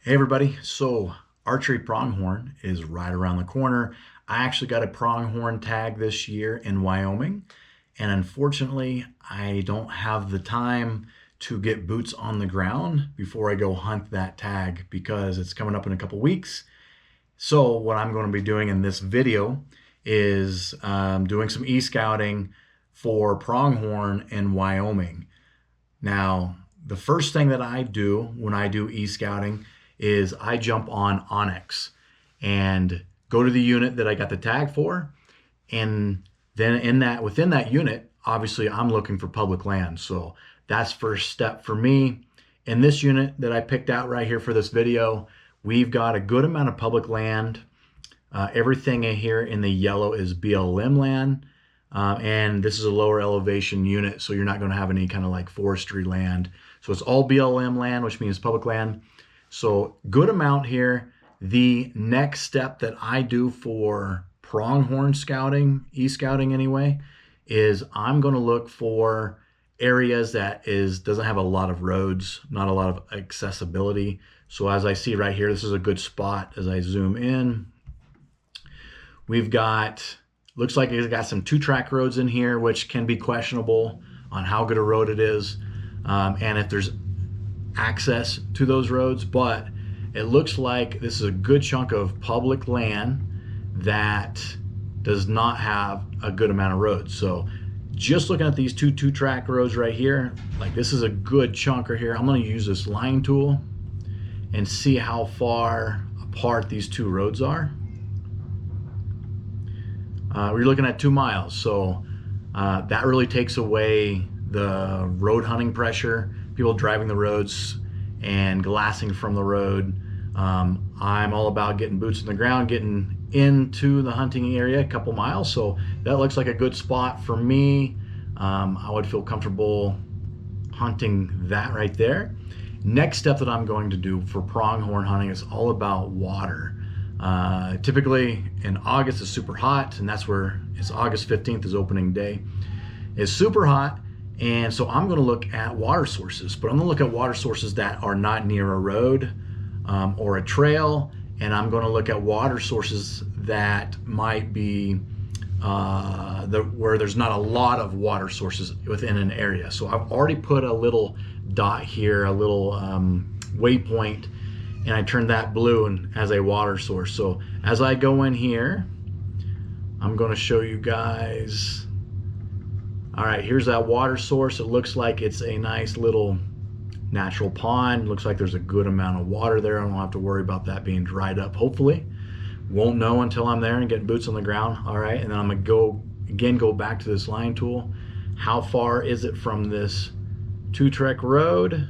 Hey everybody, so archery pronghorn is right around the corner. I actually got a pronghorn tag this year in Wyoming, and unfortunately I don't have the time to get boots on the ground before I go hunt that tag because it's coming up in a couple weeks. So what I'm going to be doing in this video is doing some e-scouting for pronghorn in Wyoming. Now, the first thing that I do when I do e-scouting is I jump on Onyx and go to the unit that I got the tag for. And then within that unit, obviously I'm looking for public land. So that's first step for me. In this unit that I picked out right here for this video, we've got a good amount of public land. Everything in here in the yellow is BLM land. And this is a lower elevation unit, so you're not going to have any kind of like forestry land. So it's all BLM land, which means public land. So good amount here. The next step that I do for pronghorn scouting, e-scouting anyway, is I'm going to look for areas that doesn't have a lot of roads, not a lot of accessibility. So as I see right here, this is a good spot as I zoom in. We've got, looks like it's got some two-track roads in here, which can be questionable on how good a road it is and if there's access to those roads, but it looks like this is a good chunk of public land that does not have a good amount of roads. So just looking at these two-track roads right here, like this is a good chunk right here. I'm going to use this line tool and see how far apart these two roads are. We're looking at 2 miles, so that really takes away the road hunting pressure, people driving the roads and glassing from the road. I'm all about getting boots on the ground, getting into the hunting area a couple miles, so that looks like a good spot for me. I would feel comfortable hunting that right there. Next step that I'm going to do for pronghorn hunting is all about water. Typically in August it's super hot, and that's where it's August 15th is opening day. It's super hot, and so I'm going to look at water sources, but I'm going to look at water sources that are not near a road or a trail, and I'm going to look at water sources that might be where there's not a lot of water sources within an area. So I've already put a little dot here, a little waypoint, and I turned that blue as a water source. So as I go in here, I'm going to show you guys. All right, here's that water source. It looks like it's a nice little natural pond. Looks like there's a good amount of water there. I don't have to worry about that being dried up, hopefully. Won't know until I'm there and get boots on the ground. All right, and then I'm gonna go back to this line tool. How far is it from this two-track road?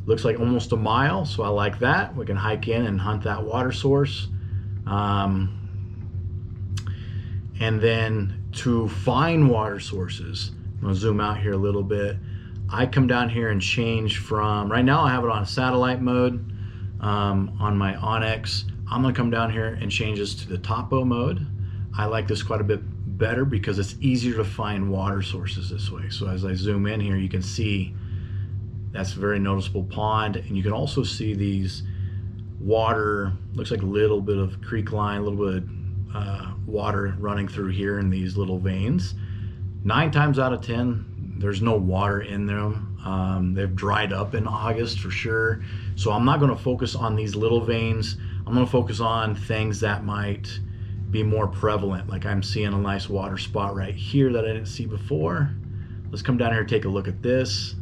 Looks like almost a mile, so I like that. We can hike in and hunt that water source. And then to find water sources, I'm gonna zoom out here a little bit. I come down here and change from, right now I have it on satellite mode on my Onyx. I'm gonna come down here and change this to the topo mode. I like this quite a bit better because it's easier to find water sources this way. So as I zoom in here, you can see that's a very noticeable pond, and you can also see these water, looks like a little bit of creek line, a little bit of water running through here in these little veins. 9 times out of 10, there's no water in them. They've dried up in August for sure. So I'm not gonna focus on these little veins. I'm gonna focus on things that might be more prevalent. Like I'm seeing a nice water spot right here that I didn't see before. Let's come down here and take a look at this.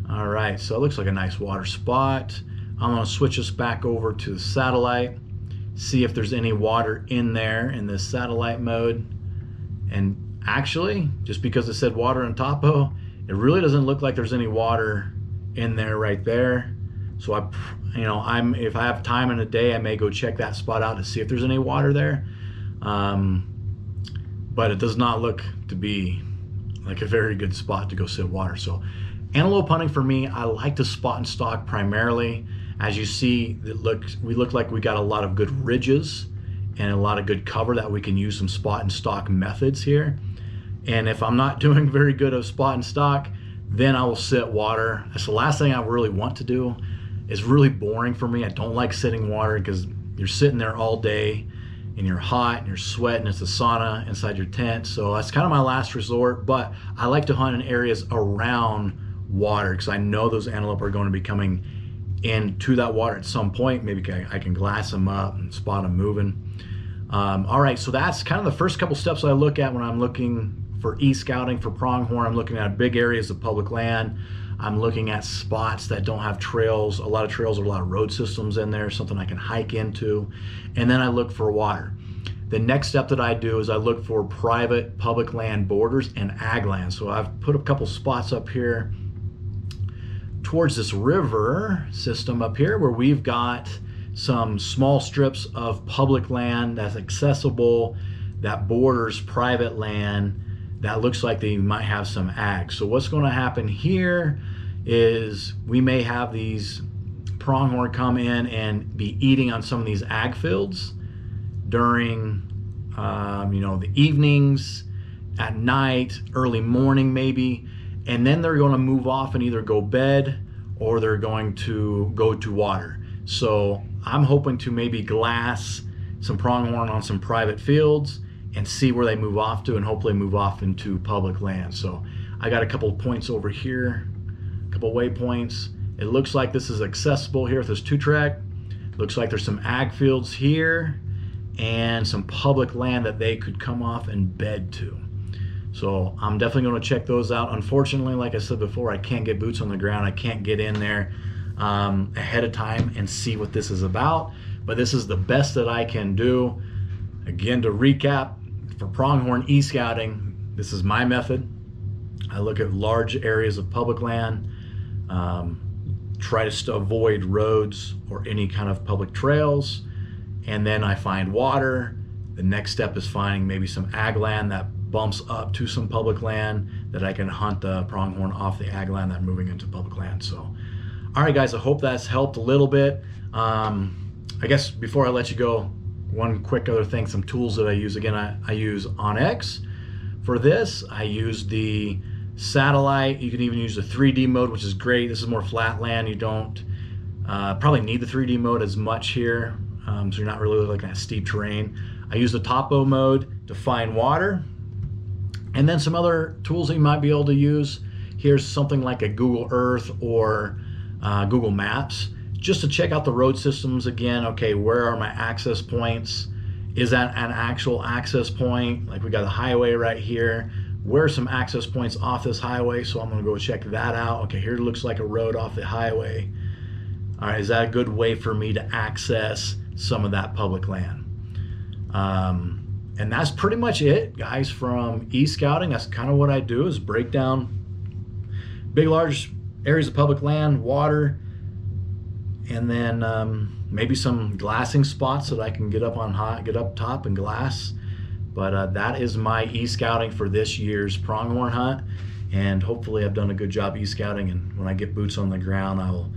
All right, so it looks like a nice water spot. I'm gonna switch this back over to the satellite, see if there's any water in there in this satellite mode. And actually, just because it said water on topo, it really doesn't look like there's any water in there right there. So if I have time in a day, I may go check that spot out to see if there's any water there. But it does not look to be like a very good spot to go sit water. So antelope hunting for me, I like to spot and stalk primarily. As you see, we look like we got a lot of good ridges and a lot of good cover that we can use some spot and stalk methods here. And if I'm not doing very good of spot and stalk, then I will sit water. That's the last thing I really want to do. is really boring for me. I don't like sitting water because you're sitting there all day and you're hot and you're sweating. It's a sauna inside your tent. So that's kind of my last resort, but I like to hunt in areas around water because I know those antelope are going to be coming into that water at some point. Maybe I can glass them up and spot them moving. All right, so that's kind of the first couple steps I look at when I'm looking for e-scouting for pronghorn. I'm looking at big areas of public land. I'm looking at spots that don't have trails, a lot of trails or a lot of road systems in there, something I can hike into. And then I look for water. The next step that I do is I look for private public land borders and ag land. So I've put a couple spots up here towards this river system up here where we've got some small strips of public land that's accessible, that borders private land, that looks like they might have some ag. So what's going to happen here is we may have these pronghorn come in and be eating on some of these ag fields during the evenings, at night, early morning maybe, and then they're going to move off and either go bed or they're going to go to water. So I'm hoping to maybe glass some pronghorn on some private fields and see where they move off to, and hopefully move off into public land. So I got a couple of points over here, a couple waypoints. It looks like this is accessible here with this 2-track. Looks like there's some ag fields here and some public land that they could come off and bed to. So I'm definitely going to check those out. Unfortunately, like I said before, I can't get boots on the ground. I can't get in there ahead of time and see what this is about, but this is the best that I can do. Again, to recap, for pronghorn e-scouting, this is my method. I look at large areas of public land, try to avoid roads or any kind of public trails, and then I find water. The next step is finding maybe some ag land that bumps up to some public land that I can hunt the pronghorn off the ag land that moving into public land. So, all right, guys, I hope that's helped a little bit. I guess before I let you go, one quick other thing, some tools that I use. Again, I use OnX for this. I use the satellite. You can even use the 3D mode, which is great. This is more flat land. You don't probably need the 3D mode as much here, so you're not really looking at steep terrain. I use the topo mode to find water. And then some other tools that you might be able to use. Here's something like a Google Earth or Google Maps, just to check out the road systems again. Okay, where are my access points? Is that an actual access point? Like we got a highway right here. Where are some access points off this highway? So I'm gonna go check that out. Okay, here looks like a road off the highway. All right, is that a good way for me to access some of that public land? And that's pretty much it, guys, from e-scouting. That's kind of what I do, is break down big, large areas of public land, water, and then maybe some glassing spots that I can get up top and glass. But that is my e-scouting for this year's pronghorn hunt, and hopefully I've done a good job e-scouting, and when I get boots on the ground, I will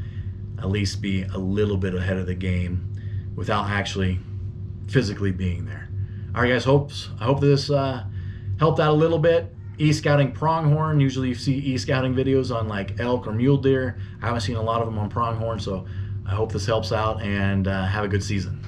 at least be a little bit ahead of the game without actually physically being there. All right, guys, I hope this helped out a little bit. E-scouting pronghorn, usually you see e-scouting videos on like elk or mule deer. I haven't seen a lot of them on pronghorn, so I hope this helps out, and have a good season.